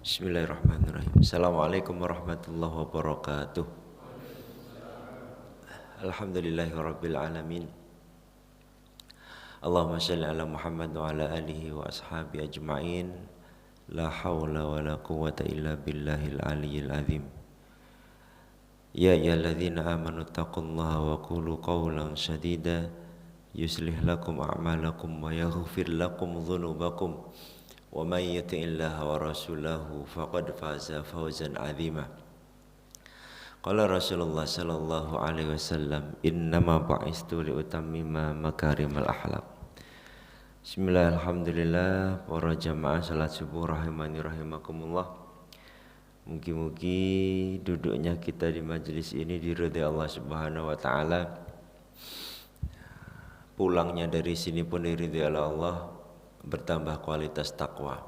Bismillahirrahmanirrahim. Assalamualaikum warahmatullahi wabarakatuh. Alhamdulillahirabbil alamin. Allahumma shalli ala Muhammad wa ala alihi wa ashabi ajma'in. La haula wa la quwwata illa billahil aliyyil azim. Ya ayyuhalladzina amanu taqullaha wa qulu qawlan sadida yuslih lakum a'malakum wa yaghfir lakum dhunubakum. Wa may yuti'illaha wa rasulahu faqad faza fawzan 'azima. Qala Rasulullah sallallahu alaihi wasallam, innama bu'istu liutammima makarimal akhlaq. Bismillah, alhamdulillah, para jamaah salat subuh rahimani rahimakumullah. Mugi-mugi duduknya kita di majelis ini diridhai Allah Subhanahu wa taala. Pulangnya dari sini pun diridhai oleh Allah, bertambah kualitas takwa.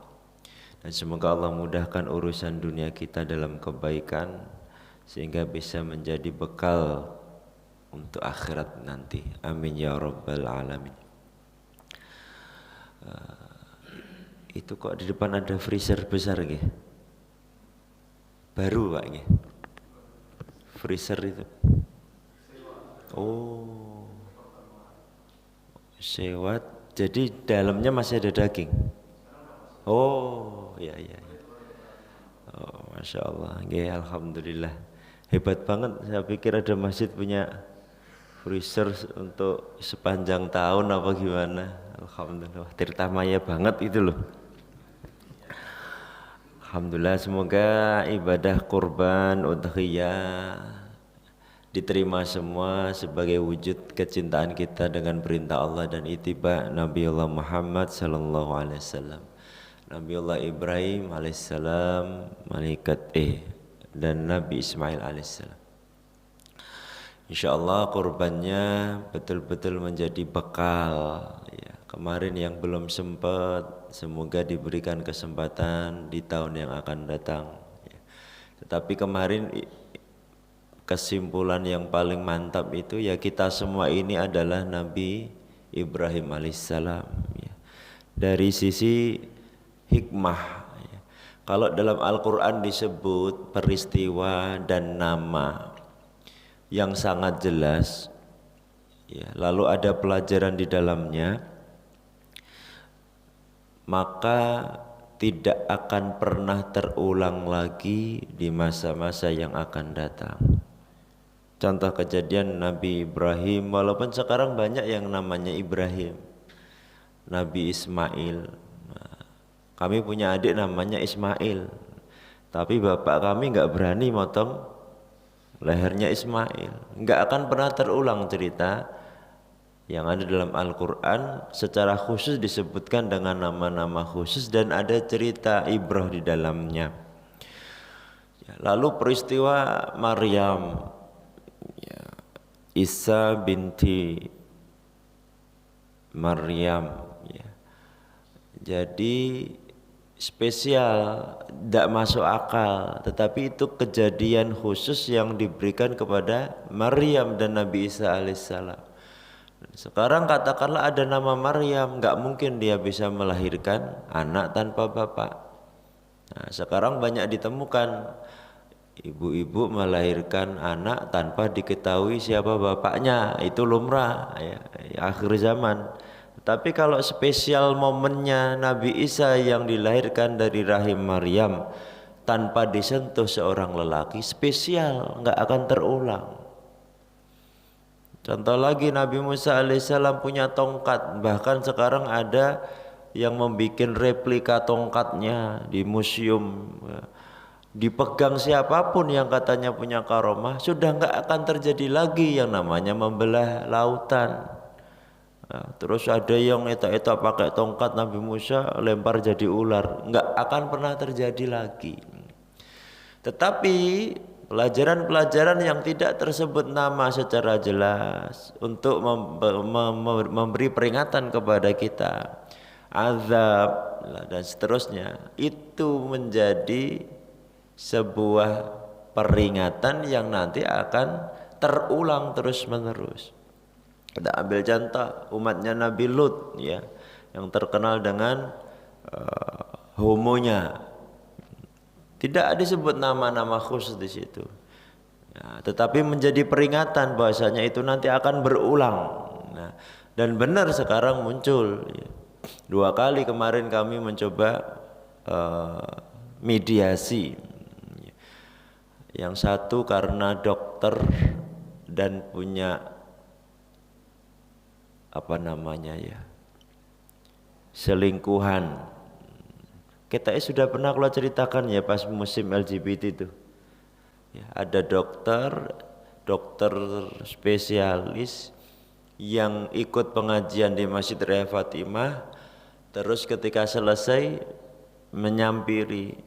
Dan semoga Allah mudahkan urusan dunia kita dalam kebaikan sehingga bisa menjadi bekal untuk akhirat nanti. Amin ya rabbal alamin. Itu kok di depan ada freezer besar gitu. Baru Pak gitu. Freezer itu. Oh. Sewat. Jadi dalamnya masih ada daging. Oh, ya. Oh, masya Allah. Ya, alhamdulillah. Hebat banget. Saya pikir ada masjid punya freezer untuk sepanjang tahun apa gimana. Alhamdulillah. Tirta maya banget itu loh. Alhamdulillah. Semoga ibadah kurban udhiyah diterima semua sebagai wujud kecintaan kita dengan perintah Allah dan ittiba Nabiullah Muhammad sallallahu alaihi wasallam. Nabiullah Ibrahim alaihissalam, malaikat dan Nabi Ismail alaihissalam. Insyaallah kurbannya betul-betul menjadi bekal ya. Kemarin yang belum sempat semoga diberikan kesempatan di tahun yang akan datang ya. Tetapi kemarin kesimpulan yang paling mantap itu ya, kita semua ini adalah Nabi Ibrahim alaihissalam ya. Dari sisi hikmah ya. Kalau dalam Al-Quran disebut peristiwa dan nama yang sangat jelas ya, lalu ada pelajaran di dalamnya, maka tidak akan pernah terulang lagi di masa-masa yang akan datang. Contoh kejadian Nabi Ibrahim, walaupun sekarang banyak yang namanya Ibrahim. Nabi Ismail, kami punya adik namanya Ismail, tapi bapak kami nggak berani motong lehernya Ismail. Nggak akan pernah terulang cerita yang ada dalam Al-Quran. Secara khusus disebutkan dengan nama-nama khusus dan ada cerita ibrah di dalamnya. Lalu peristiwa Maryam, Isa binti Maryam ya. Jadi spesial, tidak masuk akal, tetapi itu kejadian khusus yang diberikan kepada Maryam dan Nabi Isa alaihissalam. Sekarang katakanlah ada nama Maryam, nggak mungkin dia bisa melahirkan anak tanpa bapak. Nah, sekarang banyak ditemukan ibu-ibu melahirkan anak tanpa diketahui siapa bapaknya, itu lumrah ya, akhir zaman. Tapi kalau spesial momennya Nabi Isa yang dilahirkan dari rahim Maryam tanpa disentuh seorang lelaki, spesial, nggak akan terulang. Contoh lagi, Nabi Musa alaihissalam punya tongkat, bahkan sekarang ada yang membuat replika tongkatnya di museum. Dipegang siapapun yang katanya punya karomah, sudah nggak akan terjadi lagi yang namanya membelah lautan. Nah, terus ada yang etak-etak pakai tongkat Nabi Musa lempar jadi ular, nggak akan pernah terjadi lagi. Tetapi pelajaran-pelajaran yang tidak tersebut nama secara jelas untuk memberi peringatan kepada kita, azab dan seterusnya, itu menjadi sebuah peringatan yang nanti akan terulang terus menerus. Kita ambil contoh umatnya Nabi Lut ya, yang terkenal dengan homonya. Tidak disebut nama-nama khusus di situ. Ya, tetapi menjadi peringatan bahwasanya itu nanti akan berulang. Nah, dan benar sekarang muncul. Ya. 2 kali kemarin kami mencoba mediasi. Yang satu karena dokter dan punya apa namanya ya, selingkuhan. Kita sudah pernah kalau ceritakan ya pas musim LGBT itu. Ya, ada dokter spesialis yang ikut pengajian di Masjid Raya Fatimah, terus ketika selesai menyampiri,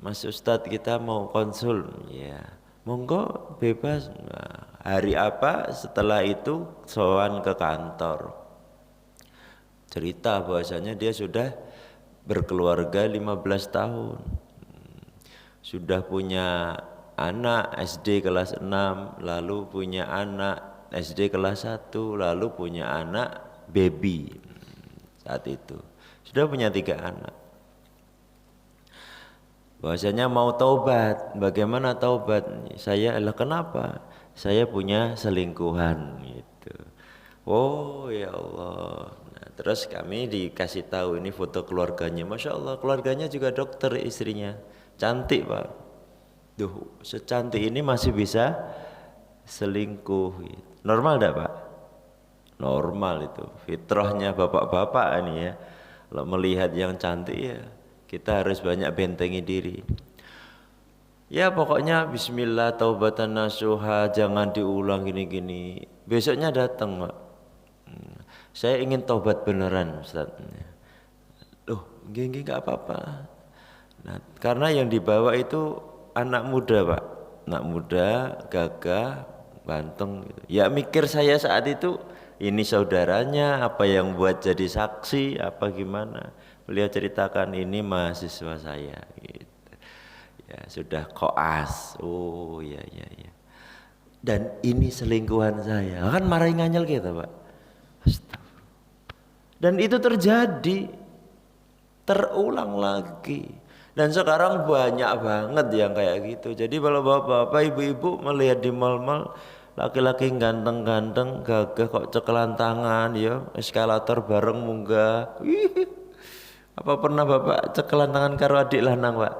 Mas Ustadz kita mau konsul, ya monggo bebas. Nah, hari apa setelah itu sowan ke kantor, cerita bahwasanya dia sudah berkeluarga 15 tahun, sudah punya anak SD kelas 6, lalu punya anak SD kelas 1, lalu punya anak baby. Saat itu sudah punya 3 anak. Bahwasanya mau taubat. Bagaimana taubat? Saya kenapa? Saya punya selingkuhan gitu. Oh ya Allah. Nah, terus kami dikasih tahu ini foto keluarganya. Masya Allah, keluarganya juga dokter, istrinya cantik Pak. Duh, secantik ini masih bisa selingkuh. Normal enggak Pak? Normal itu. Fitrahnya bapak-bapak ini ya. Kalau melihat yang cantik ya kita harus banyak bentengi diri. Ya pokoknya bismillah taubatan nasuha, jangan diulang gini-gini. Besoknya datang Pak. Saya ingin taubat beneran Ustaz. Loh, gini enggak apa-apa. Nah, karena yang dibawa itu anak muda Pak. Anak muda, gagah, ganteng gitu. Ya mikir saya saat itu ini saudaranya, apa yang buat jadi saksi, apa gimana. Beliau ceritakan ini mahasiswa saya gitu. Ya sudah koas. Oh ya. Dan ini selingkuhan saya. Kan marahin nganyel kita Pak. Astagfirullah. Dan itu terjadi, terulang lagi. Dan sekarang banyak banget yang kayak gitu. Jadi kalau bapak-bapak, ibu-ibu melihat di mal-mal laki-laki ganteng-ganteng, gagah kok cekelan tangan ya, eskalator bareng munggah. Apa pernah bapak cekelan tangan karo adik lanang Pak?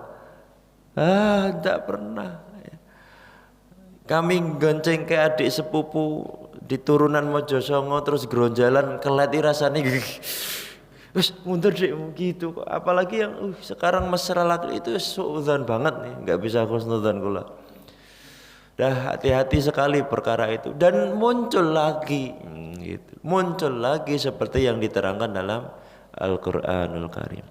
Tidak pernah. Kami gonceng ke adik sepupu di turunan Mojosongo terus geronjalan kelet rasane wis mundur Dik gitu. Apalagi yang sekarang mesra laki itu suudzon banget nih, enggak bisa husnudzon kula. Dah hati-hati sekali perkara itu dan muncul lagi gitu. Muncul lagi seperti yang diterangkan dalam Al-Qur'anul Karim.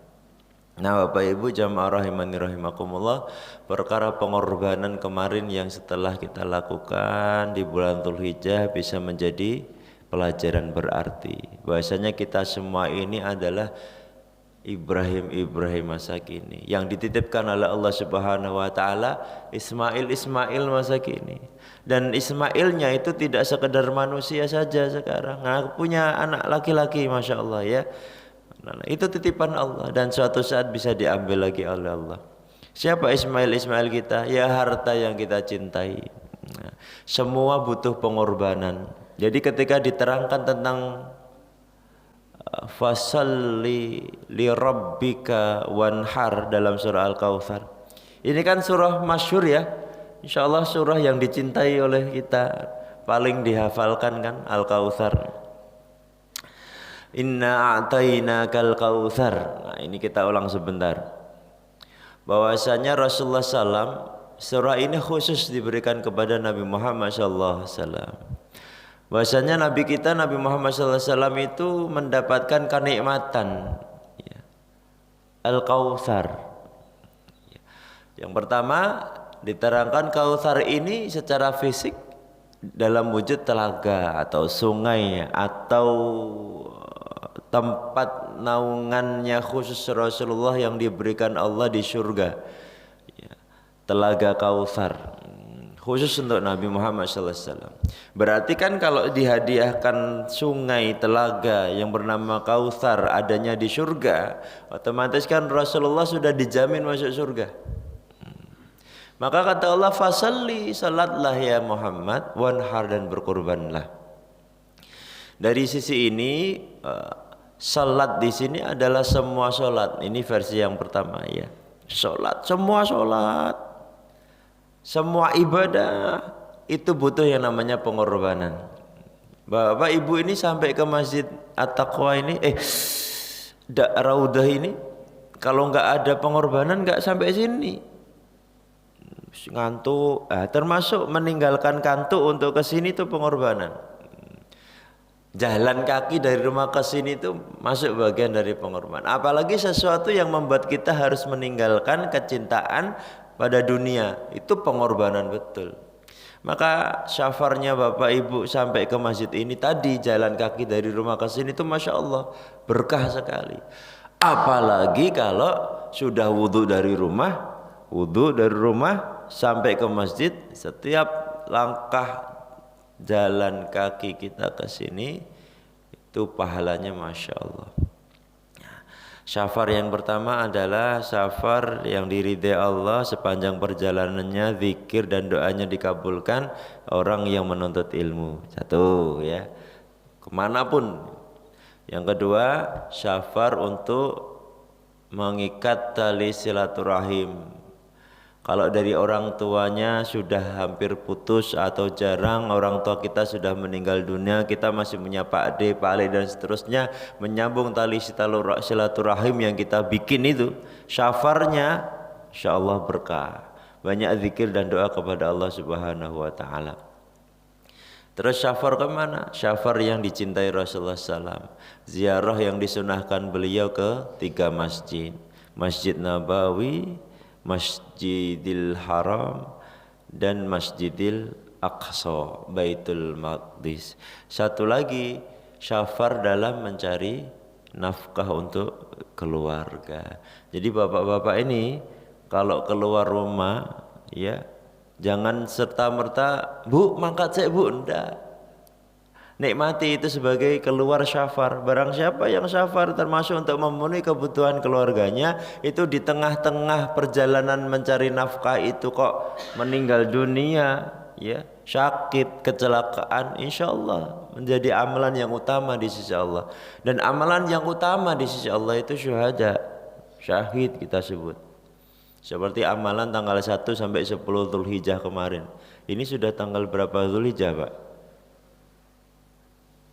Nah Bapak Ibu jamaah rahimani rahimakumullah, perkara pengorbanan kemarin yang setelah kita lakukan di bulan Dzulhijjah bisa menjadi pelajaran berarti bahwasanya kita semua ini adalah Ibrahim masa kini yang dititipkan oleh Allah Subhanahu wa taala, Ismail masa kini. Dan Ismailnya itu tidak sekedar manusia saja sekarang. Nah, punya anak laki-laki Masya Allah ya. Nah, itu titipan Allah dan suatu saat bisa diambil lagi oleh Allah. Siapa Ismail kita? Ya harta yang kita cintai. Nah, semua butuh pengorbanan. Jadi ketika diterangkan tentang fasalli li rabbika wanhar dalam surah Al-Kautsar. Ini kan surah masyhur ya. Insyaallah surah yang dicintai oleh kita, paling dihafalkan kan Al-Kautsar. Inna a'tainakal kautsar. Nah, ini kita ulang sebentar. Bahwasanya Rasulullah SAW surah ini khusus diberikan kepada Nabi Muhammad SAW. Bahwasanya Nabi kita Nabi Muhammad SAW itu mendapatkan kenikmatan ya, Al-Kautsar. Yang pertama diterangkan Kautsar ini secara fisik dalam wujud telaga atau sungai atau tempat naungannya khusus Rasulullah yang diberikan Allah di surga ya, Telaga Kautsar khusus untuk Nabi Muhammad SAW. Berarti kan kalau dihadiahkan sungai telaga yang bernama Kautsar adanya di surga, otomatis kan Rasulullah sudah dijamin masuk surga. Maka kata Allah, fasalli, salatlah ya Muhammad, wanhar, dan berkurbanlah. Dari sisi ini salat di sini adalah semua salat. Ini versi yang pertama ya. Salat, semua ibadah itu butuh yang namanya pengorbanan. Bapak Ibu ini sampai ke Masjid At-Taqwa ini Raudah ini, kalau nggak ada pengorbanan nggak sampai sini. Ngantuk, termasuk meninggalkan kantuk untuk ke sini itu pengorbanan. Jalan kaki dari rumah ke sini itu masuk bagian dari pengorbanan. Apalagi sesuatu yang membuat kita harus meninggalkan kecintaan pada dunia, itu pengorbanan betul. Maka syafarnya Bapak Ibu sampai ke masjid ini tadi, jalan kaki dari rumah ke sini itu Masya Allah berkah sekali. Apalagi kalau sudah wudhu dari rumah sampai ke masjid, setiap langkah jalan kaki kita ke sini itu pahalanya Masya Allah. Syafar yang pertama adalah syafar yang diridai Allah, sepanjang perjalanannya zikir dan doanya dikabulkan, orang yang menuntut ilmu. Satu ya, kemanapun. Yang kedua, syafar untuk mengikat tali silaturahim. Kalau dari orang tuanya sudah hampir putus atau jarang, orang tua kita sudah meninggal dunia, kita masih punya Pak D, Pak Ale dan seterusnya, menyambung tali silaturahim yang kita bikin itu, syafarnya insya Allah berkah. Banyak zikir dan doa kepada Allah Subhanahu wa taala. Terus syafar kemana? Syafar yang dicintai Rasulullah SAW. Ziarah yang disunahkan beliau ke 3 masjid. Masjid Nabawi, Masjidil Haram, dan Masjidil Aqsa, Baitul Maqdis. Satu lagi, syafar dalam mencari nafkah untuk keluarga. Jadi bapak-bapak ini kalau keluar rumah ya, jangan serta-merta, Bu, mangkat saya Bu, enggak. Nikmati itu sebagai keluar syafar. Barang siapa yang syafar termasuk untuk memenuhi kebutuhan keluarganya, itu di tengah-tengah perjalanan mencari nafkah itu kok meninggal dunia, ya, sakit, kecelakaan, insya Allah menjadi amalan yang utama di sisi Allah. Dan amalan yang utama di sisi Allah itu syuhada, syahid kita sebut. Seperti amalan tanggal 1 sampai 10 Dzulhijjah kemarin. Ini sudah tanggal berapa Dzulhijjah, Pak?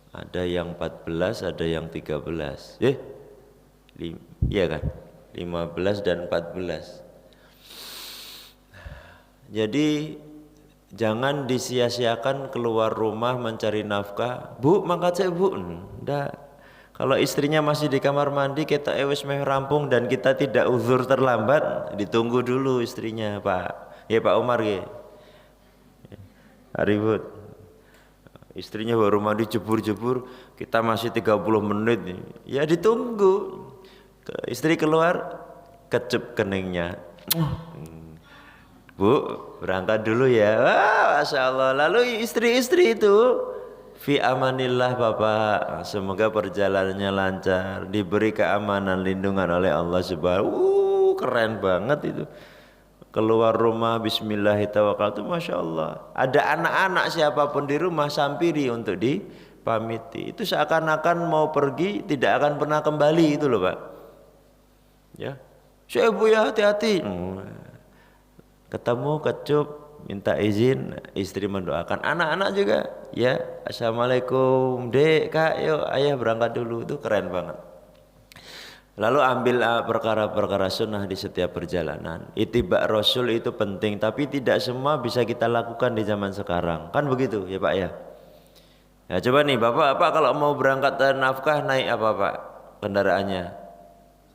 Ada yang 14, ada yang 13. Iya kan? 15 dan 14. Jadi jangan disia-siakan keluar rumah mencari nafkah. Bu, mangkat saya Bu. Enggak. Kalau istrinya masih di kamar mandi, kita wis meh rampung dan kita tidak uzur terlambat, ditunggu dulu istrinya, Pak. Ya Pak Umar ya. Ribut. Istrinya baru mandi jebur-jebur, kita masih 30 menit nih. Ya ditunggu. Istri keluar, kecup keningnya. Bu, berangkat dulu ya. Wah, Masya Allah. Lalu istri-istri itu fi amanillah Bapak, semoga perjalanannya lancar, diberi keamanan, lindungan oleh Allah Subhanahu. Keren banget itu. Keluar rumah bismillahirrahmanirrahim, Masya Allah. Ada anak-anak siapapun di rumah, sampiri untuk dipamiti. Itu seakan-akan mau pergi, tidak akan pernah kembali itu loh Pak. Ya, saya Bu ya, hati-hati. Ketemu, kecup, minta izin, istri mendoakan. Anak-anak juga, ya, Assalamualaikum, Dek, Kak, yuk ayah berangkat dulu. Itu keren banget. Lalu ambil perkara-perkara sunnah di setiap perjalanan. Ittiba Rasul itu penting, tapi tidak semua bisa kita lakukan di zaman sekarang. Kan begitu ya Pak ya? Ya coba nih Bapak kalau mau berangkat nafkah naik apa Pak kendaraannya?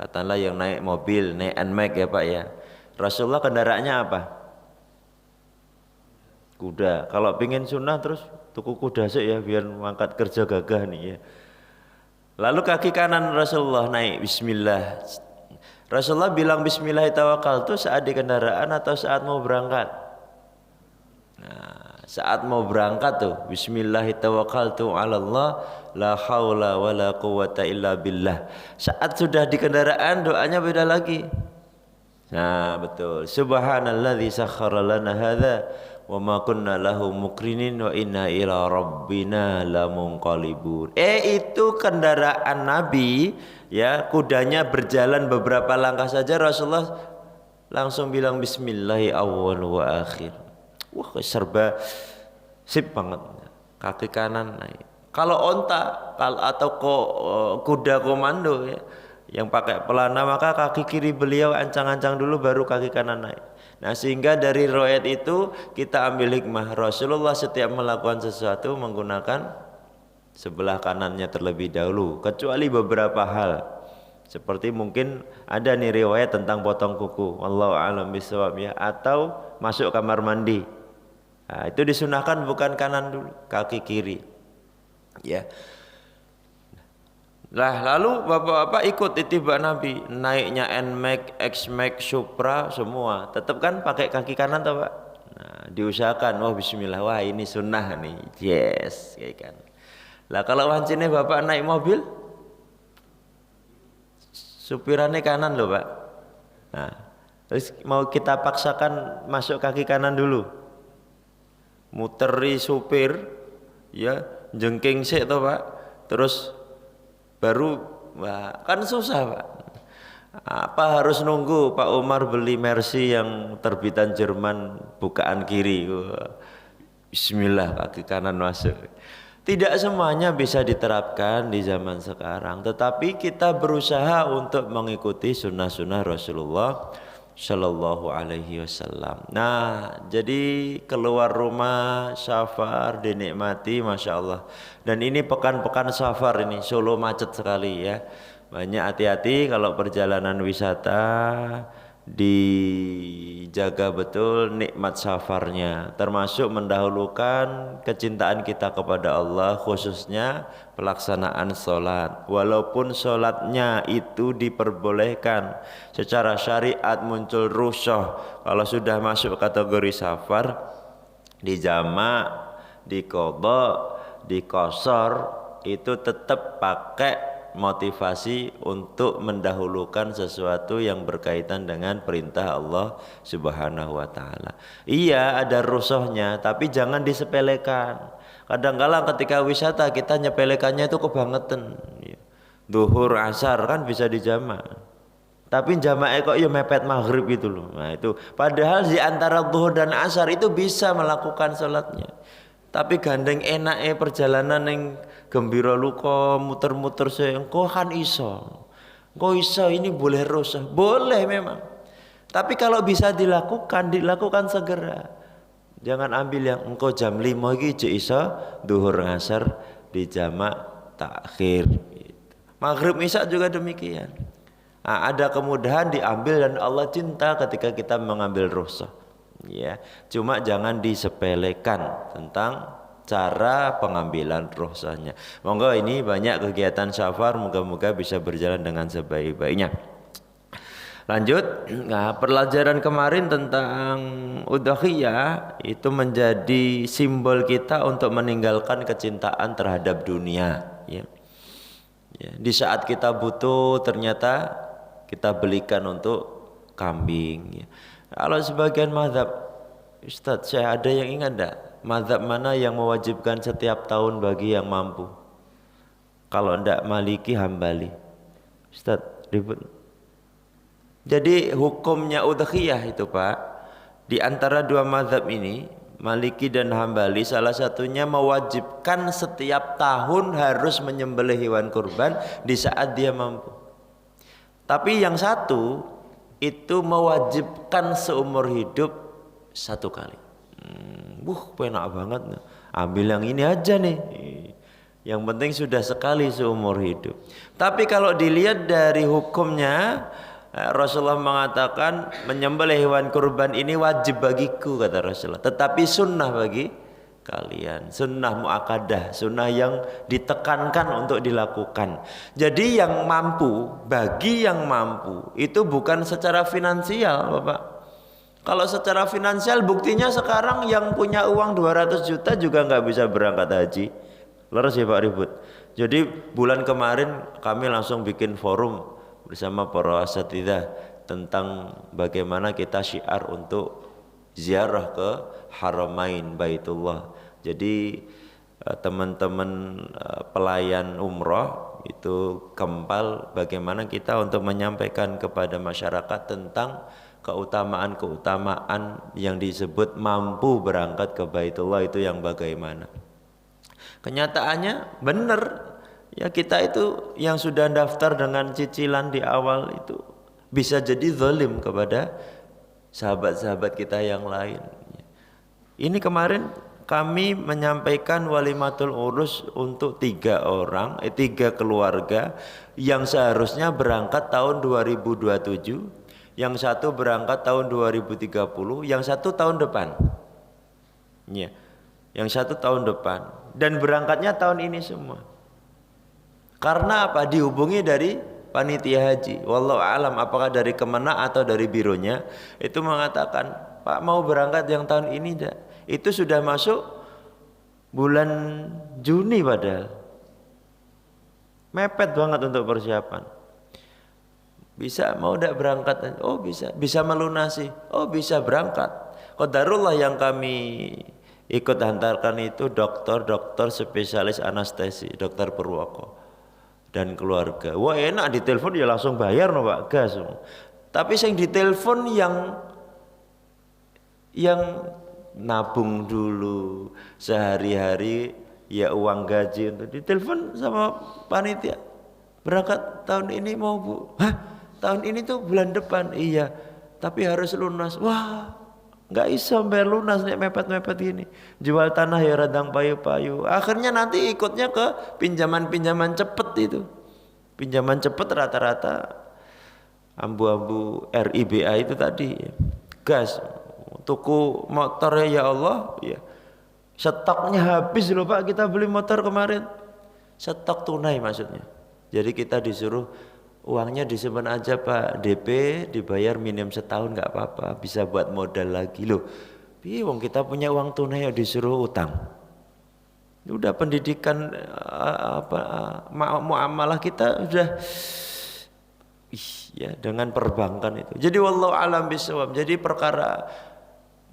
Katakanlah yang naik mobil, naik NMAX ya Pak ya. Rasulullah kendaraannya apa? Kuda. Kalau pingin sunnah terus tuku kuda sih ya biar mangkat kerja gagah nih ya. Lalu kaki kanan Rasulullah naik bismillah. Rasulullah bilang bismillah tawakkaltu saat di kendaraan atau saat mau berangkat? Nah, saat mau berangkat tuh bismillah tawakkaltu 'ala Allah la haula wala quwata illa billah. Saat sudah di kendaraan doanya beda lagi. Nah, betul. Subhanalladzi sakhkhara lana hadza wa ma kunna lahu muqrinin wa inna ila rabbina lamunqalibun. Itu kendaraan Nabi, ya, kudanya berjalan beberapa langkah saja Rasulullah langsung bilang bismillahi awwal wa akhir. Wah, serba sip banget. Kaki kanan naik. Kalau onta atau kuda komando, ya, yang pakai pelana, maka kaki kiri beliau ancang-ancang dulu baru kaki kanan naik. Nah, sehingga dari riwayat itu kita ambil hikmah, Rasulullah setiap melakukan sesuatu menggunakan sebelah kanannya terlebih dahulu, kecuali beberapa hal. Seperti mungkin ada nih riwayat tentang potong kuku, wallahu a'lam bishawab, ya, atau masuk kamar mandi. Nah, itu disunahkan bukan kanan dulu, kaki kiri. Ya. Lah, lalu bapak-bapak ikut itibak Nabi, naiknya Nmax, Xmax, Supra semua, tetap kan pakai kaki kanan toh Pak. Nah, diusahakan, oh bismillah, wah ini sunnah nih, yes, kayak kan. Lah kalau wancine bapak naik mobil, supirannya kanan loh Pak. Nah, terus mau kita paksakan masuk kaki kanan dulu, muteri supir, ya, jengking sik toh Pak, terus baru, wah, kan susah Pak. Apa harus nunggu Pak Umar beli Mercy yang terbitan Jerman bukaan kiri, wah, bismillah kaki kanan masuk. Tidak semuanya bisa diterapkan di zaman sekarang, tetapi kita berusaha untuk mengikuti sunnah-sunnah Rasulullah Shallallahu Alaihi Wasallam. Nah, jadi keluar rumah safar dinikmati, masya Allah. Dan ini pekan-pekan safar ini, Solo macet sekali ya. Banyak hati-hati kalau perjalanan wisata, dijaga betul nikmat safarnya, termasuk mendahulukan kecintaan kita kepada Allah, khususnya pelaksanaan sholat. Walaupun sholatnya itu diperbolehkan secara syariat, muncul rusyah kalau sudah masuk kategori safar, dijamak, diqadha, diqashar, itu tetap pakai motivasi untuk mendahulukan sesuatu yang berkaitan dengan perintah Allah Subhanahu wa taala. Iya, ada rusuhnya, tapi jangan disepelekan. Kadang-kala ketika wisata kita nyepelekannya itu kebangetan. Duhur, asar kan bisa dijamak. Tapi jamaknya kok ya mepet maghrib gitu loh. Nah, itu padahal di antara duhur dan asar itu bisa melakukan sholatnya. Tapi gandeng enaknya perjalanan yang gembira luka muter-muter engko kan iso. Engko iso ini boleh rusak, boleh memang. Tapi kalau bisa dilakukan segera. Jangan ambil yang engko jam 5 iki jek iso duhur ngasar di jamak takhir gitu. Maghrib isya juga demikian. Nah, ada kemudahan diambil dan Allah cinta ketika kita mengambil rukhsah. Ya, cuma jangan disepelekan tentang cara pengambilan rukhsahnya. Monggo ini banyak kegiatan safar, moga-moga bisa berjalan dengan sebaik-baiknya. Lanjut, nah, pelajaran kemarin tentang udhiyah itu menjadi simbol kita untuk meninggalkan kecintaan terhadap dunia. Ya. Ya, di saat kita butuh ternyata kita belikan untuk kambing. Ya. Kalau sebagian mazhab, Ustadz, saya ada yang ingat enggak? Mazhab mana yang mewajibkan setiap tahun bagi yang mampu? Kalau enggak Maliki, Hambali. Ustadz, ribut. Jadi hukumnya udhiyah itu Pak, di antara dua mazhab ini, Maliki dan Hambali, salah satunya mewajibkan setiap tahun harus menyembelih hewan kurban di saat dia mampu. Tapi yang satu itu mewajibkan seumur hidup satu kali. Penak banget. Ambil yang ini aja nih. Yang penting sudah sekali seumur hidup. Tapi kalau dilihat dari hukumnya, Rasulullah mengatakan menyembelih hewan kurban ini wajib bagiku, kata Rasulullah. Tetapi sunnah bagi kalian, sunnah muakkadah, sunnah yang ditekankan untuk dilakukan. Jadi yang mampu, bagi yang mampu itu bukan secara finansial Bapak. Kalau secara finansial buktinya sekarang yang punya uang 200 juta juga nggak bisa berangkat haji. Leres ya Pak Ribut. Jadi bulan kemarin kami langsung bikin forum bersama para asatidzah tentang bagaimana kita syiar untuk ziarah ke Haramain Baitullah. Jadi teman-teman pelayan umroh itu kempal bagaimana kita untuk menyampaikan kepada masyarakat tentang keutamaan-keutamaan yang disebut mampu berangkat ke Baitullah itu yang bagaimana. Kenyataannya benar ya, kita itu yang sudah daftar dengan cicilan di awal itu bisa jadi zalim kepada sahabat-sahabat kita yang lain. Ini kemarin kami menyampaikan walimatul urus untuk 3 orang, 3 keluarga yang seharusnya berangkat tahun 2027, yang satu berangkat tahun 2030, yang satu tahun depan. Ya, yang satu tahun depan dan berangkatnya tahun ini semua. Karena apa? Dihubungi dari panitia haji. Wallahu alam apakah dari Kemenak atau dari bironya itu mengatakan, "Pak, mau berangkat yang tahun ini enggak?" Itu sudah masuk bulan Juni padahal. Mepet banget untuk persiapan. Bisa mau enggak berangkat? Oh bisa. Bisa melunasi? Oh bisa berangkat. Qadarullah yang kami ikut hantarkan itu dokter spesialis anestesi, Dokter Purwoko dan keluarga. Wah enak ditelepon ya langsung bayar no Pak, gas. Tapi yang ditelepon yang nabung dulu sehari-hari ya uang gaji untuk ditelepon sama panitia. Berangkat tahun ini mau Bu. Hah? Tahun ini tuh bulan depan. Iya. Tapi harus lunas. Wah, nggak iso bayar lunas nih mepet-mepet gini. Jual tanah ya radang payu-payu. Akhirnya nanti ikutnya ke pinjaman-pinjaman cepet itu. Pinjaman cepet rata-rata ambu-ambu RIBA itu tadi. Gas. Tuku motornya ya Allah, ya. Stoknya habis loh Pak, kita beli motor kemarin. Stok tunai maksudnya. Jadi kita disuruh uangnya disimpan aja Pak, DP dibayar minim setahun nggak apa-apa, bisa buat modal lagi loh. Wong kita punya uang tunai ya disuruh utang. Udah pendidikan muamalah kita udah ya dengan perbankan itu. Jadi wallahu alam bisawab. Jadi perkara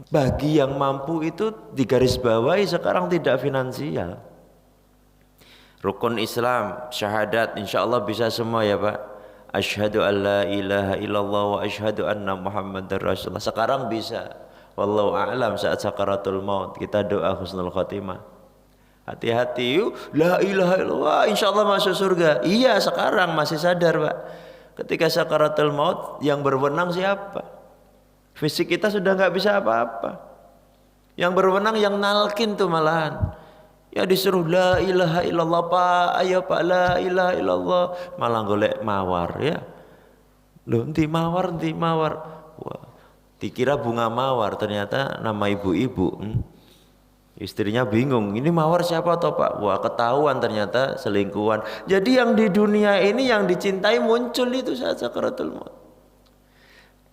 bagi yang mampu itu digarisbawahi sekarang tidak finansial. Rukun Islam, syahadat insyaallah bisa semua ya Pak. Asyhadu an la ilaha illallah wa asyhadu anna Muhammadar Rasulullah. Sekarang bisa. Wallahu a'lam saat sakaratul maut kita doa husnul khotimah. Hati-hati yuk, la ilaha illallah insyaallah masuk surga. Iya sekarang masih sadar Pak. Ketika sakaratul maut yang berwenang siapa? Fisik kita sudah nggak bisa apa-apa. Yang berwenang yang nalkin tuh malahan. Ya disuruh la ilaha illallah Pak, ayo Pak la ilaha illallah, malah golek mawar ya. Loh enti mawar. Wah, dikira bunga mawar ternyata nama ibu-ibu. Istrinya bingung, ini mawar siapa toh Pak? Wah ketahuan ternyata selingkuhan. Jadi yang di dunia ini yang dicintai muncul itu saat sakaratul maut.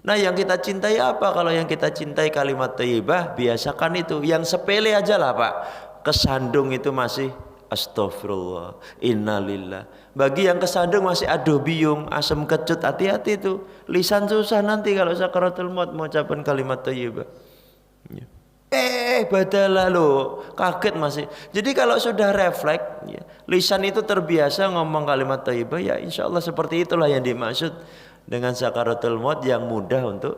Nah yang kita cintai apa? Kalau yang kita cintai kalimat thayyibah, biasakan itu. Yang sepele aja lah Pak. Kesandung itu masih astagfirullah, innalillah. Bagi yang kesandung masih aduh biung, asam kecut, hati-hati itu. Lisan susah nanti kalau sakaratul maut mengucapkan kalimat thayyibah. Badalah lo, kaget masih. Jadi kalau sudah refleks, ya, lisan itu terbiasa ngomong kalimat thayyibah, ya insya Allah seperti itulah yang dimaksud dengan sakaratul maut yang mudah untuk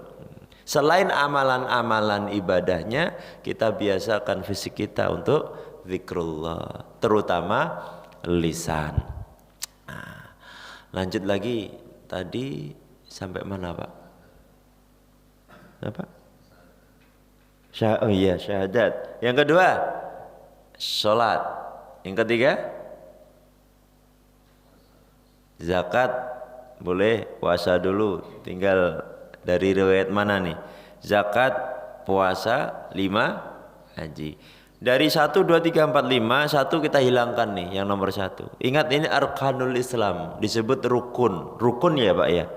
selain amalan-amalan ibadahnya kita biasakan fisik kita untuk zikrullah, terutama lisan. Nah, lanjut lagi tadi sampai mana Pak? Apa? Oh iya syahadat. Yang kedua sholat. Yang ketiga zakat. Boleh puasa dulu, tinggal dari riwayat mana nih? Zakat, puasa, 5, haji. Dari 1, 2, 3, 4, 5, 1 kita hilangkan nih yang nomor 1. Ingat ini arkanul Islam, disebut rukun. Rukun ya Pak ya.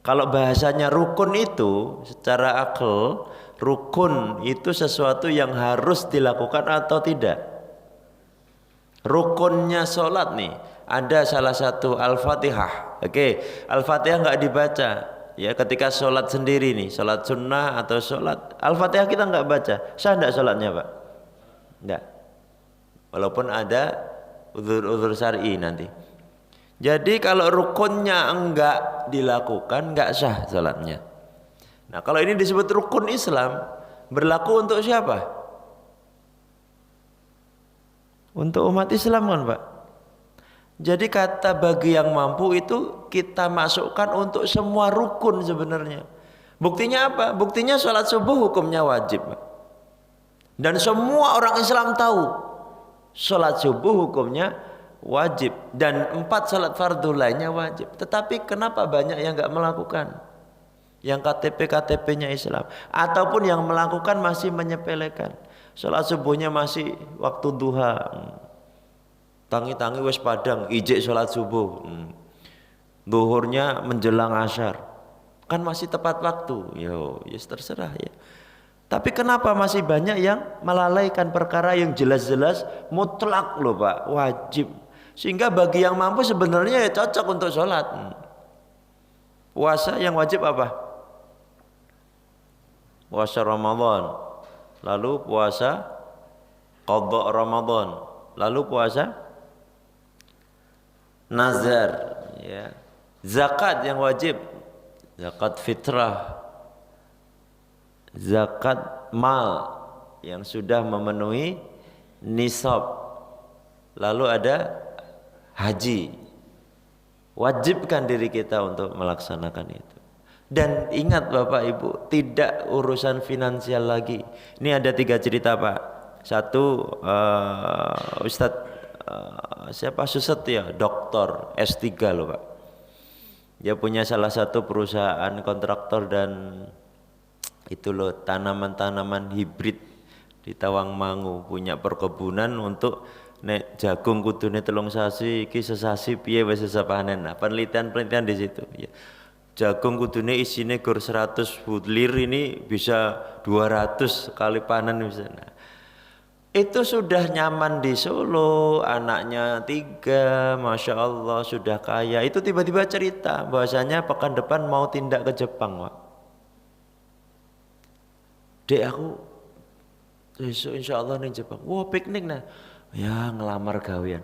Kalau bahasanya rukun itu secara akal, rukun itu sesuatu yang harus dilakukan atau tidak. Rukunnya sholat nih, ada salah satu Al-Fatihah. Oke, Al-Fatihah nggak dibaca, ya ketika sholat sendiri nih, sholat sunnah atau sholat Al-Fatihah kita nggak baca, sah nggak sholatnya Pak? Nggak. Walaupun ada uzur-uzur syar'i nanti. Jadi kalau rukunnya enggak dilakukan, enggak sah sholatnya. Nah kalau ini disebut rukun Islam, berlaku untuk siapa? Untuk umat Islam kan Pak? Jadi kata bagi yang mampu itu kita masukkan untuk semua rukun sebenarnya. Buktinya apa? Buktinya sholat subuh hukumnya wajib Pak. Dan semua orang Islam tahu sholat subuh hukumnya wajib. Dan 4 sholat fardu lainnya wajib. Tetapi kenapa banyak yang nggak melakukan? Yang KTP-KTP-nya Islam. Ataupun yang melakukan masih menyepelekan. Sholat subuhnya masih waktu duha. Tangi-tangi wis padang, ijek sholat subuh. Duhurnya menjelang asar. Kan masih tepat waktu. Yo, yes terserah ya. Tapi kenapa masih banyak yang melalaikan perkara yang jelas-jelas mutlak loh Pak, wajib. Sehingga bagi yang mampu sebenarnya ya cocok untuk sholat. Puasa yang wajib apa? Puasa Ramadan. Lalu puasa qadha Ramadan. Lalu puasa nazar, ya. Zakat yang wajib, zakat fitrah, zakat mal yang sudah memenuhi nisab. Lalu ada haji. Wajibkan diri kita untuk melaksanakan itu. Dan ingat Bapak Ibu, tidak urusan finansial lagi. Ini ada 3 cerita Pak. Satu Ustadz siapa Suset ya, doktor S3 loh Pak. Dia punya salah satu perusahaan kontraktor dan itu loh tanaman-tanaman hibrid di Tawangmangu, punya perkebunan untuk nek jagung kudune 3 sasi iki sesasi piye wis bisa panen. Nah, penelitian-penelitian di situ ya. Jagung kudune isine gur 100 bulir ini bisa 200 kali panen bisa. Nah, itu sudah nyaman di Solo, anaknya 3, Masya Allah sudah kaya. Itu tiba-tiba cerita bahwasanya pekan depan mau tindak ke Jepang Pak. Dek aku besok insya Allah nih Jepang. Wah piknik nah, ya ngelamar gawean.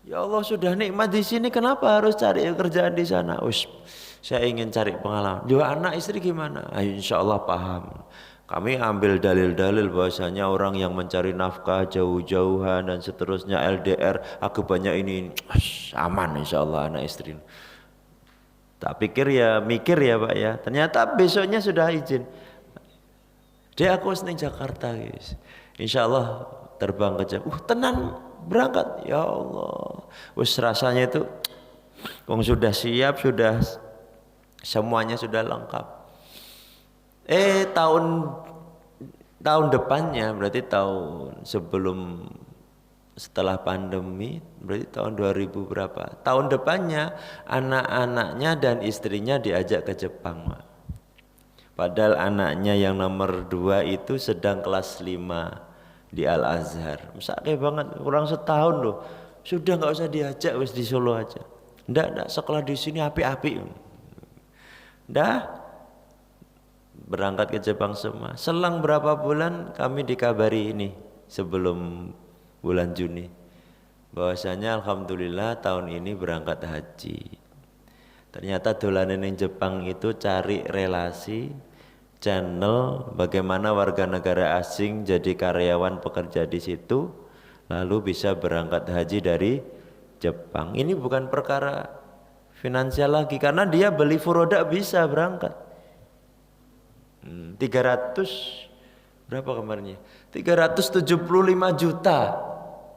Ya Allah sudah nikmat di sini, kenapa harus cari kerjaan di sana? Saya ingin cari pengalaman. 2 anak istri gimana? Ayo insya Allah paham. Kami ambil dalil-dalil bahwasanya orang yang mencari nafkah jauh-jauhan dan seterusnya LDR aku banyak ini aman insya Allah anak istri. Tak pikir ya mikir ya Pak ya. Ternyata besoknya sudah izin. Dia aku seneng Jakarta guys. Insya Allah terbang ke Jakarta. Tenan berangkat ya Allah. Wis rasanya itu sudah siap, sudah semuanya sudah lengkap. Tahun depannya berarti tahun sebelum setelah pandemi berarti tahun 2000 berapa? Tahun depannya anak-anaknya dan istrinya diajak ke Jepang, Pak. Padahal anaknya yang nomor 2 itu sedang kelas 5 di Al-Azhar. Sakit banget, kurang setahun loh. Sudah nggak usah diajak, wis di Solo aja. Ndak sekolah di sini api-api. Dah berangkat ke Jepang semua. Selang berapa bulan kami dikabari ini sebelum bulan Juni bahwasanya alhamdulillah tahun ini berangkat haji. Ternyata dolanan yang Jepang itu cari relasi channel bagaimana warga negara asing jadi karyawan pekerja di situ lalu bisa berangkat haji dari Jepang. Ini bukan perkara finansial lagi karena dia beli furoda bisa berangkat. 300 berapa kemarinnya? 375 juta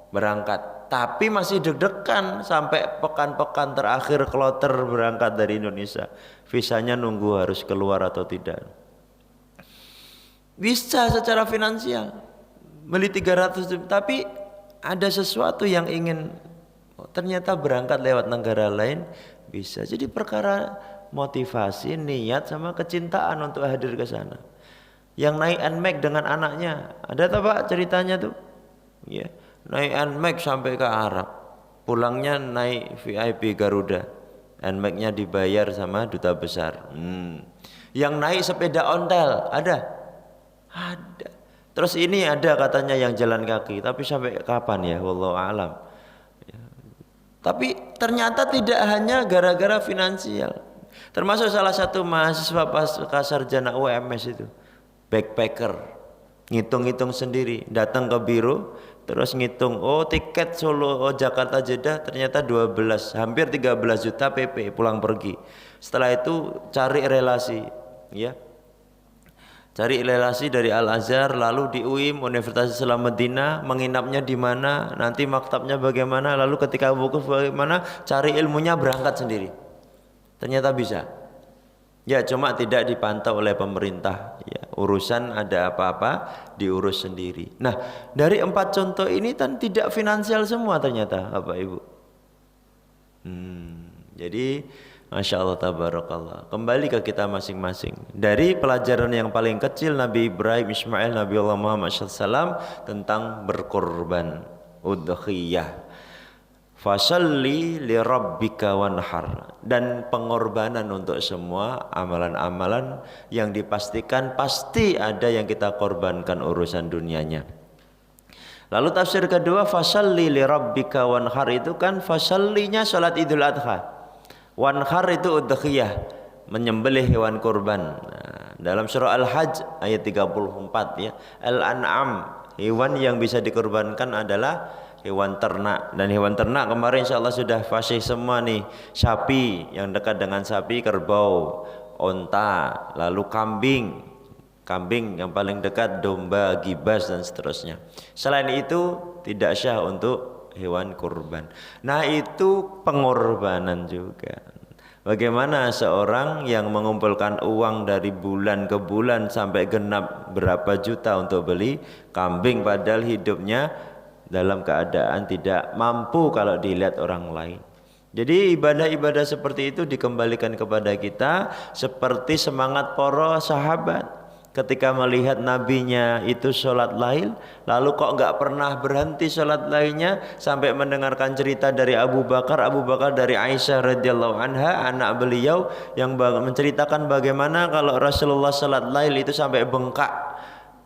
berangkat. Tapi masih deg-degan sampai pekan-pekan terakhir kloter berangkat dari Indonesia. Visanya nunggu harus keluar atau tidak. Bisa secara finansial beli 300 juta, tapi ada sesuatu yang ingin ternyata berangkat lewat negara lain bisa. Jadi perkara motivasi, niat sama kecintaan untuk hadir ke sana. Yang naik NMAX dengan anaknya, ada tak Pak ceritanya tuh? Ya, naik NMAX sampai ke Arab. Pulangnya naik VIP Garuda. NMAX-nya dibayar sama duta besar. Yang naik sepeda ontel ada? Ada. Terus ini ada katanya yang jalan kaki, tapi sampai kapan ya? Wallahu alam. Ya. Tapi ternyata tidak hanya gara-gara finansial. Termasuk salah satu mahasiswa sarjana UMS itu, backpacker, ngitung-ngitung sendiri, datang ke biro, terus ngitung, oh tiket Solo Jakarta Jeddah ternyata 12, hampir 13 juta PP pulang pergi. Setelah itu cari relasi, ya. Cari relasi dari Al-Azhar, lalu di UIM Universitas Islam Madinah, menginapnya di mana, nanti maktabnya bagaimana, lalu ketika wukuf bagaimana, cari ilmunya, berangkat sendiri. Ternyata bisa. Ya cuma tidak dipantau oleh pemerintah. Ya, urusan ada apa-apa diurus sendiri. Nah dari 4 contoh ini kan tidak finansial semua ternyata Bapak Ibu. Jadi Masya Allah tabarakallah. Kembali ke kita masing-masing. Dari pelajaran yang paling kecil Nabi Ibrahim Ismail Nabi Allah Muhammad SAW tentang berkorban, udhiyah. Fasalli li rabbika wanhar, dan pengorbanan untuk semua amalan-amalan yang dipastikan pasti ada yang kita korbankan urusan dunianya. Lalu tafsir kedua fasalli li rabbika wanhar itu kan fasallinya salat Idul Adha. Wanhar itu udhiyah, menyembelih hewan kurban. Nah, dalam surah Al-Hajj ayat 34 ya. Al-An'am, hewan yang bisa dikorbankan adalah hewan ternak, dan hewan ternak kemarin insyaallah sudah fasih semua nih. Sapi, yang dekat dengan sapi kerbau, onta, lalu kambing yang paling dekat domba, gibas dan seterusnya. Selain itu tidak syah untuk hewan kurban. Nah itu pengorbanan juga. Bagaimana seorang yang mengumpulkan uang dari bulan ke bulan sampai genap berapa juta untuk beli kambing, padahal hidupnya dalam keadaan tidak mampu kalau dilihat orang lain. Jadi ibadah-ibadah seperti itu dikembalikan kepada kita seperti semangat para sahabat ketika melihat nabinya itu sholat lail, lalu kok nggak pernah berhenti sholat lailnya sampai mendengarkan cerita dari Abu Bakar dari Aisyah radhiyallahu anha, anak beliau, yang menceritakan bagaimana kalau Rasulullah sholat lail itu sampai bengkak.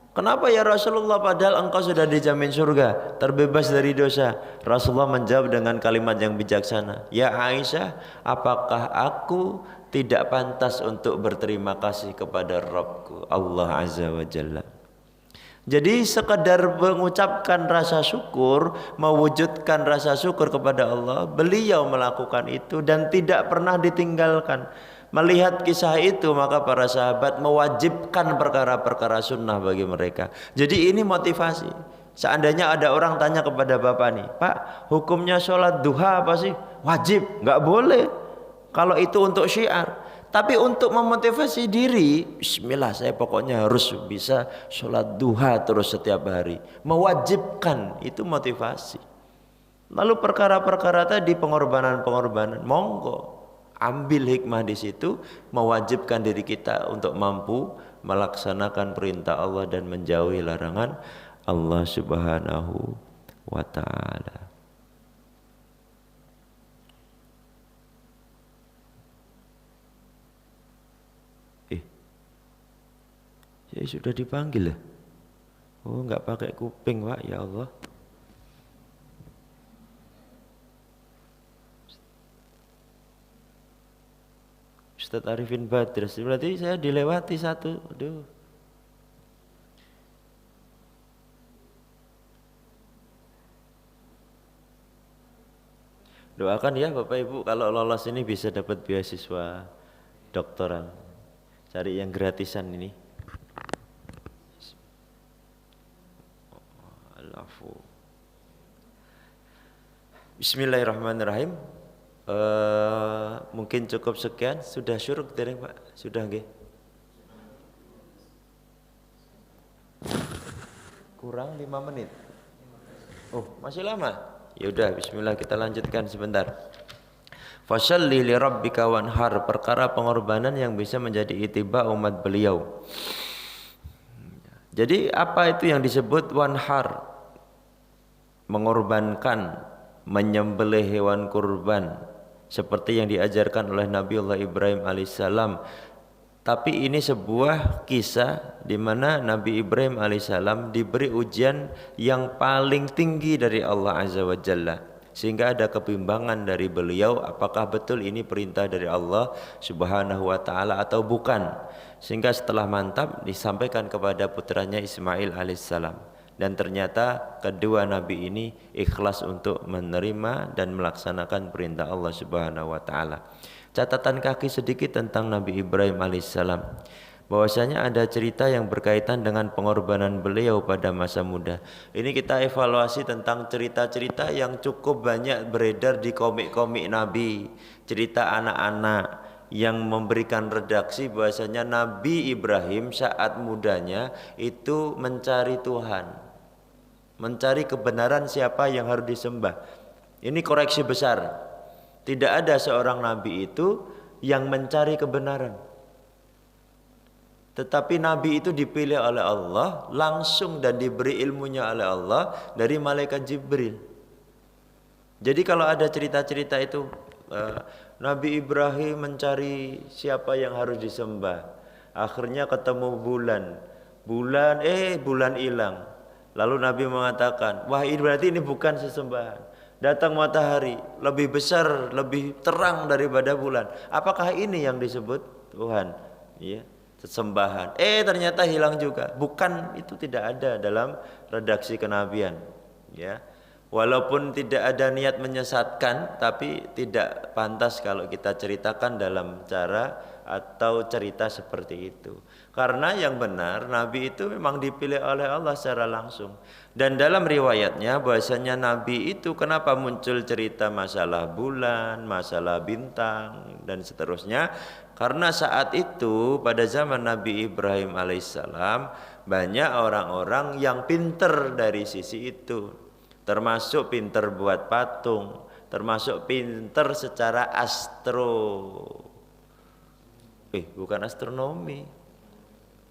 Kenapa ya Rasulullah, padahal engkau sudah dijamin surga, terbebas dari dosa. Rasulullah menjawab dengan kalimat yang bijaksana, ya Aisyah, apakah aku tidak pantas untuk berterima kasih kepada Rabbku Allah Azza wa Jalla. Jadi sekedar mengucapkan rasa syukur, mewujudkan rasa syukur kepada Allah, beliau melakukan itu dan tidak pernah ditinggalkan. Melihat kisah itu maka para sahabat mewajibkan perkara-perkara sunnah bagi mereka. Jadi ini motivasi. Seandainya ada orang tanya kepada bapak nih, Pak, hukumnya sholat duha apa sih? Wajib, nggak boleh kalau itu untuk syiar. Tapi untuk memotivasi diri, bismillah saya pokoknya harus bisa sholat duha terus setiap hari. Mewajibkan, itu motivasi. Lalu perkara-perkara tadi, pengorbanan-pengorbanan, monggo ambil hikmah di situ, mewajibkan diri kita untuk mampu melaksanakan perintah Allah dan menjauhi larangan Allah Subhanahu wa ta'ala. Saya sudah dipanggil ya? Oh, enggak pakai kuping, Pak, ya Allah. Ustaz Arifin Badr, berarti saya dilewati satu. Aduh. Doakan ya Bapak Ibu, kalau lolos ini bisa dapat beasiswa doktoral. Cari yang gratisan ini. Bismillahirrahmanirrahim. Mungkin cukup sekian. Sudah syuruk dereng Pak? Sudah nggih? Kurang 5 menit. Oh, masih lama? Ya udah, bismillah kita lanjutkan sebentar. Fashalli li rabbika wanhar, perkara pengorbanan yang bisa menjadi ittiba umat beliau. Jadi apa itu yang disebut wanhar? Mengorbankan, menyembelih hewan kurban. seperti yang diajarkan oleh Nabiullah Ibrahim alaihissalam. Tapi ini sebuah kisah di mana Nabi Ibrahim alaihissalam diberi ujian yang paling tinggi dari Allah Azza wa Jalla, sehingga ada kebimbangan dari beliau apakah betul ini perintah dari Allah Subhanahu wa taala atau bukan. Sehingga setelah mantap disampaikan kepada putranya Ismail alaihissalam, dan ternyata kedua nabi ini ikhlas untuk menerima dan melaksanakan perintah Allah Subhanahu wa taala. Catatan kaki sedikit tentang Nabi Ibrahim alaihissalam, bahwasanya ada cerita yang berkaitan dengan pengorbanan beliau pada masa muda. Ini kita evaluasi tentang cerita-cerita yang cukup banyak beredar di komik-komik Nabi, cerita anak-anak yang memberikan redaksi bahwasanya Nabi Ibrahim saat mudanya itu mencari Tuhan, mencari kebenaran siapa yang harus disembah. Ini koreksi besar. Tidak ada seorang nabi itu yang mencari kebenaran. Tetapi nabi itu dipilih oleh Allah langsung dan diberi ilmunya oleh Allah dari malaikat Jibril. Jadi kalau ada cerita-cerita itu Nabi Ibrahim mencari siapa yang harus disembah, akhirnya ketemu bulan hilang. Lalu Nabi mengatakan, wah ini berarti ini bukan sesembahan. Datang matahari lebih besar, lebih terang daripada bulan. Apakah ini yang disebut Tuhan? Ya, sesembahan. Ternyata hilang juga. Bukan, itu tidak ada dalam redaksi kenabian. Ya, walaupun tidak ada niat menyesatkan, tapi tidak pantas kalau kita ceritakan dalam cara atau cerita seperti itu. Karena yang benar Nabi itu memang dipilih oleh Allah secara langsung. Dan dalam riwayatnya bahwasanya Nabi itu kenapa muncul cerita masalah bulan, masalah bintang dan seterusnya, karena saat itu pada zaman Nabi Ibrahim alaihissalam banyak orang-orang yang pinter dari sisi itu, termasuk pinter buat patung, termasuk pinter secara bukan astronomi.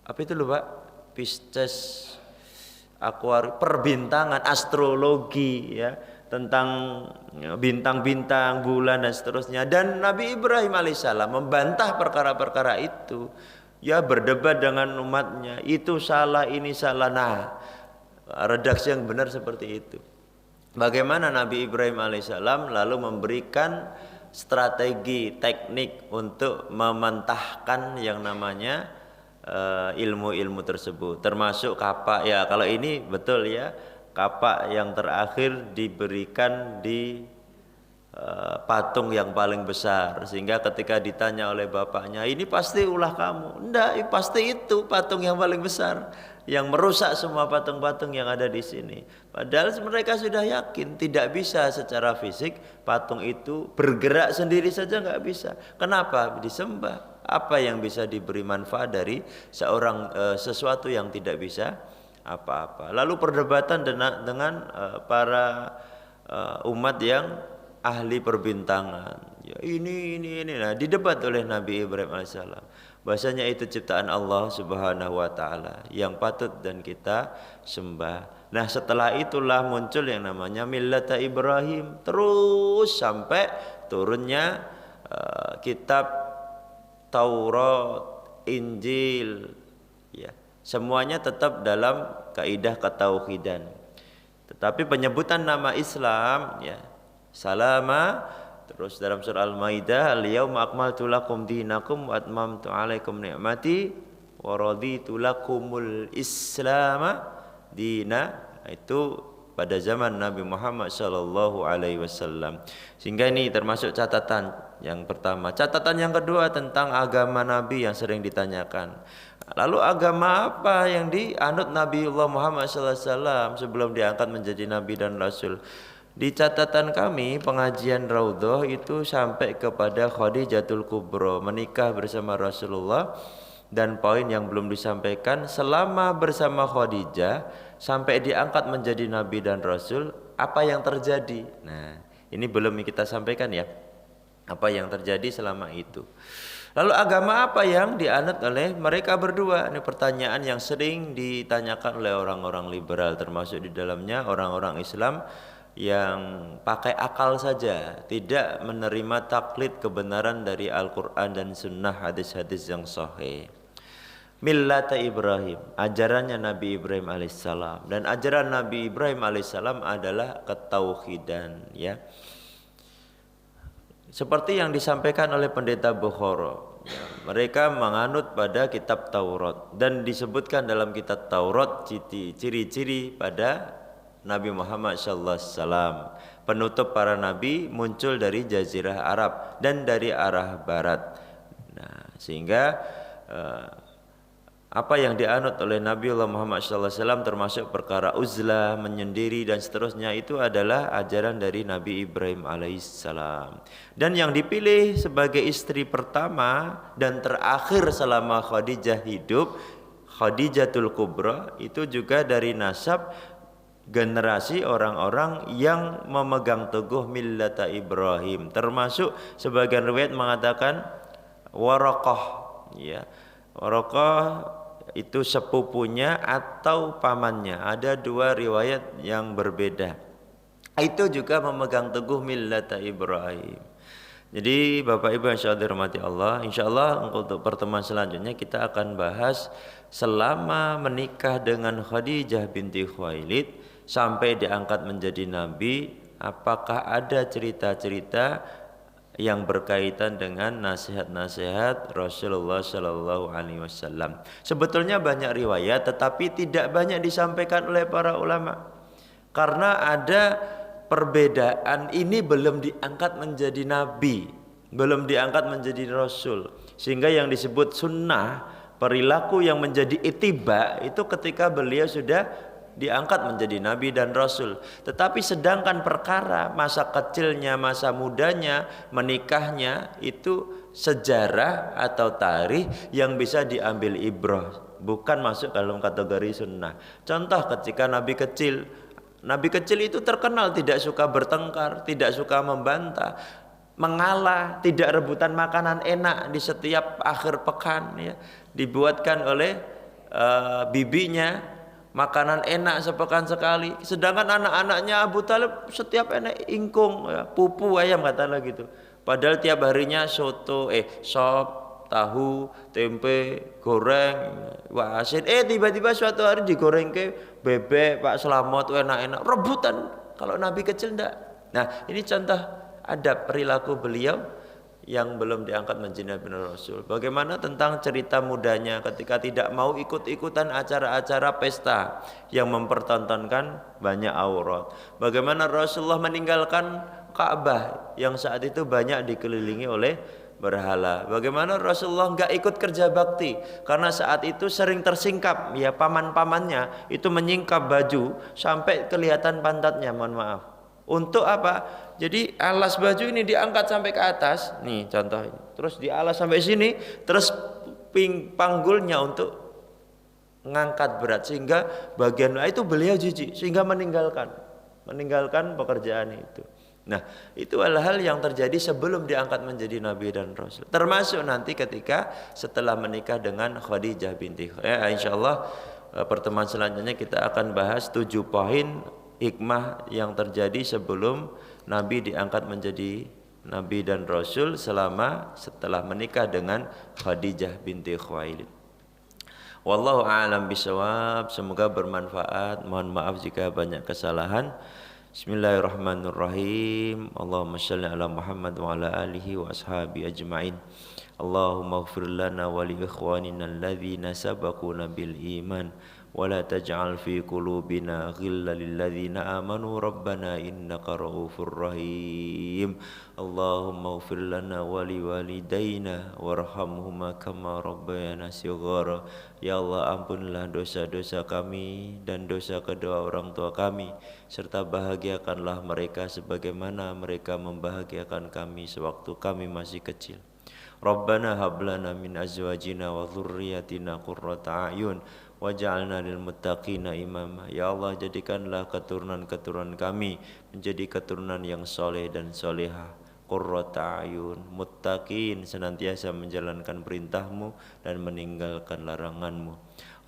Apa itu loh Pak? Pisces, akuarium, perbintangan, astrologi ya, tentang bintang-bintang, bulan dan seterusnya. Dan Nabi Ibrahim alaihissalam membantah perkara-perkara itu. Ya, berdebat dengan umatnya, itu salah, ini salah. Nah, redaksi yang benar seperti itu. Bagaimana Nabi Ibrahim alaihissalam lalu memberikan strategi, teknik untuk mementahkan yang namanya ilmu-ilmu tersebut, termasuk kapak ya. Kalau ini betul ya, kapak yang terakhir diberikan di patung yang paling besar, sehingga ketika ditanya oleh bapaknya, ini pasti ulah kamu? Enggak, pasti itu patung yang paling besar yang merusak semua patung-patung yang ada di sini. Padahal mereka sudah yakin tidak bisa secara fisik patung itu bergerak sendiri saja, nggak bisa. Kenapa disembah? Apa yang bisa diberi manfaat dari sesuatu yang tidak bisa apa-apa. Lalu perdebatan dengan para umat yang ahli perbintangan. Ya, ini. Nah, didebat oleh Nabi Ibrahim alaihissalam. Bahasanya itu ciptaan Allah Subhanahu wa taala yang patut dan kita sembah. Nah, setelah itulah muncul yang namanya millata Ibrahim, terus sampai turunnya kitab Taurat, Injil, ya, semuanya tetap dalam kaidah ketauhidan. Tetapi penyebutan nama Islam, ya, salama, terus dalam surah Al-Maidah, al-yauma akmaltu lakum dinakum wa atmamtu alaikum ni'mati wa raditu lakumul Islama dina. Itu pada zaman Nabi Muhammad sallallahu alaihi wasallam. Sehingga ini termasuk catatan yang pertama. Catatan yang kedua tentang agama Nabi yang sering ditanyakan. Lalu agama apa yang dianut Nabiullah Muhammad sallallahu alaihi wasallam sebelum diangkat menjadi nabi dan rasul? Di catatan kami pengajian Raudhah itu sampai kepada Khadijatul Kubra, menikah bersama Rasulullah. Dan poin yang belum disampaikan, selama bersama Khadijah sampai diangkat menjadi nabi dan rasul, apa yang terjadi? Nah, ini belum kita sampaikan ya, apa yang terjadi selama itu. Lalu agama apa yang dianut oleh mereka berdua? Ini pertanyaan yang sering ditanyakan oleh orang-orang liberal, termasuk di dalamnya orang-orang Islam. yang pakai akal saja, tidak menerima taklid kebenaran dari Al-Quran dan Sunnah, hadis-hadis yang sahih. Millata Ibrahim, ajarannya Nabi Ibrahim alaihissalam, dan ajaran Nabi Ibrahim alaihissalam adalah ketauhidan, ya. Seperti yang disampaikan oleh pendeta Bukhara, ya, mereka menganut pada kitab Taurat, dan disebutkan dalam kitab Taurat ciri-ciri pada Nabi Muhammad SAW. Penutup para nabi muncul dari Jazirah Arab dan dari arah barat. Nah, sehingga apa yang dianut oleh Nabiullah Muhammad SAW termasuk perkara uzlah, menyendiri dan seterusnya, itu adalah ajaran dari Nabi Ibrahim alaihissalam. Dan yang dipilih sebagai istri pertama dan terakhir selama Khadijah hidup, Khadijatul Kubra, itu juga dari nasab generasi orang-orang yang memegang teguh millata Ibrahim. Termasuk sebagian riwayat mengatakan Waraqah, ya. Waraqah itu sepupunya atau pamannya. Ada dua riwayat yang berbeda. Itu juga memegang teguh millata Ibrahim. Jadi Bapak Ibu yang dirahmati Allah, insyaallah untuk pertemuan selanjutnya kita akan bahas selama menikah dengan Khadijah binti Khuwailid sampai diangkat menjadi nabi, apakah ada cerita-cerita yang berkaitan dengan nasihat-nasihat Rasulullah Shallallahu Alaihi Wasallam. Sebetulnya banyak riwayat, tetapi tidak banyak disampaikan oleh para ulama, karena ada perbedaan. Ini belum diangkat menjadi nabi, belum diangkat menjadi rasul, sehingga yang disebut sunnah, perilaku yang menjadi ittiba, itu ketika beliau sudah diangkat menjadi nabi dan rasul. Tetapi sedangkan perkara masa kecilnya, masa mudanya, menikahnya, itu sejarah atau tarikh yang bisa diambil ibrah, bukan masuk dalam kategori sunnah. Contoh ketika Nabi kecil itu terkenal tidak suka bertengkar, tidak suka membantah, mengalah, tidak rebutan makanan enak di setiap akhir pekan, ya. Dibuatkan oleh bibinya makanan enak sepekan sekali, sedangkan anak-anaknya Abu Talib setiap enak ingkung, ya, pupu ayam katalah gitu. Padahal tiap harinya soto, sop, tahu, tempe, goreng, wah asin. Tiba-tiba suatu hari digoreng ke bebek, Pak Slamet, enak-enak, rebutan. Kalau Nabi kecil enggak. Nah, ini contoh adab perilaku beliau yang belum diangkat menjadi Nabi dan Rasul. Bagaimana tentang cerita mudanya ketika tidak mau ikut-ikutan acara-acara pesta yang mempertontonkan banyak aurat. Bagaimana Rasulullah meninggalkan Ka'bah yang saat itu banyak dikelilingi oleh berhala. Bagaimana Rasulullah enggak ikut kerja bakti karena saat itu sering tersingkap, ya, paman-pamannya itu menyingkap baju sampai kelihatan pantatnya, mohon maaf. Untuk apa? Jadi alas baju ini diangkat sampai ke atas, nih contoh ini. Terus dialas sampai sini, terus panggulnya untuk mengangkat berat, sehingga bagian itu beliau jijik sehingga meninggalkan pekerjaan itu. Nah, itu hal-hal yang terjadi sebelum diangkat menjadi nabi dan rasul. Termasuk nanti ketika setelah menikah dengan Khadijah binti Khuwailid. Insyaallah pertemuan selanjutnya kita akan bahas 7 poin hikmah yang terjadi sebelum Nabi diangkat menjadi Nabi dan Rasul setelah menikah dengan Khadijah binti Khuwailid. Wallahu a'lam bishawab. Semoga bermanfaat. Mohon maaf jika banyak kesalahan. Bismillahirrahmanirrahim. Allahumma shalli ala Muhammad wa ala alihi wa ashabi ajma'in. Allahumma ighfir lana wa li ikhwanina alladhina sabaquna bil iman. ولا تجعل في قلوبنا غلا للذين آمنوا ربنا إنك رؤوف رحيم اللهم اغفر لنا ولوالدينا وارحمهما كما ربيانا صغارا. Ya Allah, ampunilah dosa-dosa kami dan dosa kedua orang tua kami, serta bahagiakanlah mereka sebagaimana mereka membahagiakan kami sewaktu kami masih kecil. Rabbana hab lana min azwajina wa dhurriyyatina qurrata a'yun waj'alna lil muttaqina imama. Ya Allah, jadikanlah keturunan-keturunan kami menjadi keturunan yang soleh dan solehah, qurrata a'yun, muttaqin, senantiasa menjalankan perintahmu dan meninggalkan laranganmu.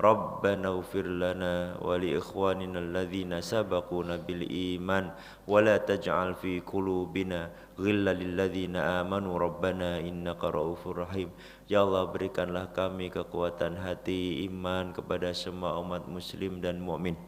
Rabbana ighfir lana wa li ikhwanina alladhina sabaquna bil iman wa la taj'al fi qulubina ghillan lil ladzina amanu rabbana innaka raufur rahim. Ya Allah, berikanlah kami kekuatan hati iman kepada semua umat muslim dan mukmin.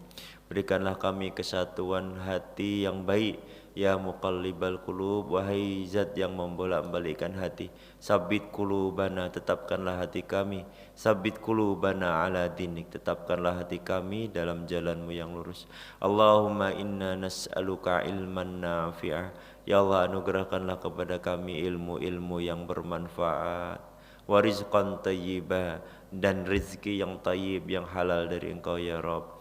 Berikanlah kami kesatuan hati yang baik. Ya muqallibal qulub, wahai zat yang membolak-balikkan hati, sabit qulubana, tetapkanlah hati kami, sabit qulubana ala dinik, tetapkanlah hati kami dalam jalanmu yang lurus. Allahumma inna nas'aluka ilman nafi'ah. Ya Allah, anugerahkanlah kepada kami ilmu-ilmu yang bermanfaat, wa rizqan tayyibah, dan rezeki yang tayyib, yang halal dari Engkau ya Rabb,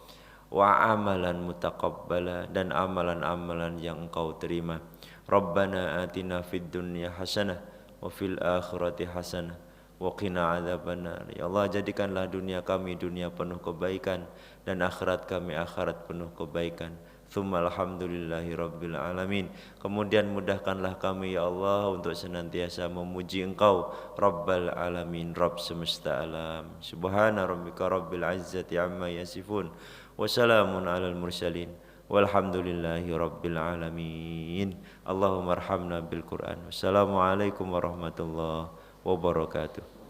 wa amalan mutaqabbala, dan amalan-amalan yang Engkau terima. Rabbana atina fid dunya hasanah wa fil akhirati hasanah wa qina adzabannar. Ya Allah, jadikanlah dunia kami dunia penuh kebaikan dan akhirat kami akhirat penuh kebaikan. Tsumma alhamdulillahi rabbil alamin. Kemudian mudahkanlah kami ya Allah untuk senantiasa memuji Engkau Rabbal alamin, Rabb semesta alam. Subhana rabbika rabbil izzati amma yasifun, wassalamun alal mursalin, walhamdulillahi rabbil alamin. Allahumma arhamna bil Qur'an. Wassalamualaikum warahmatullahi wabarakatuh.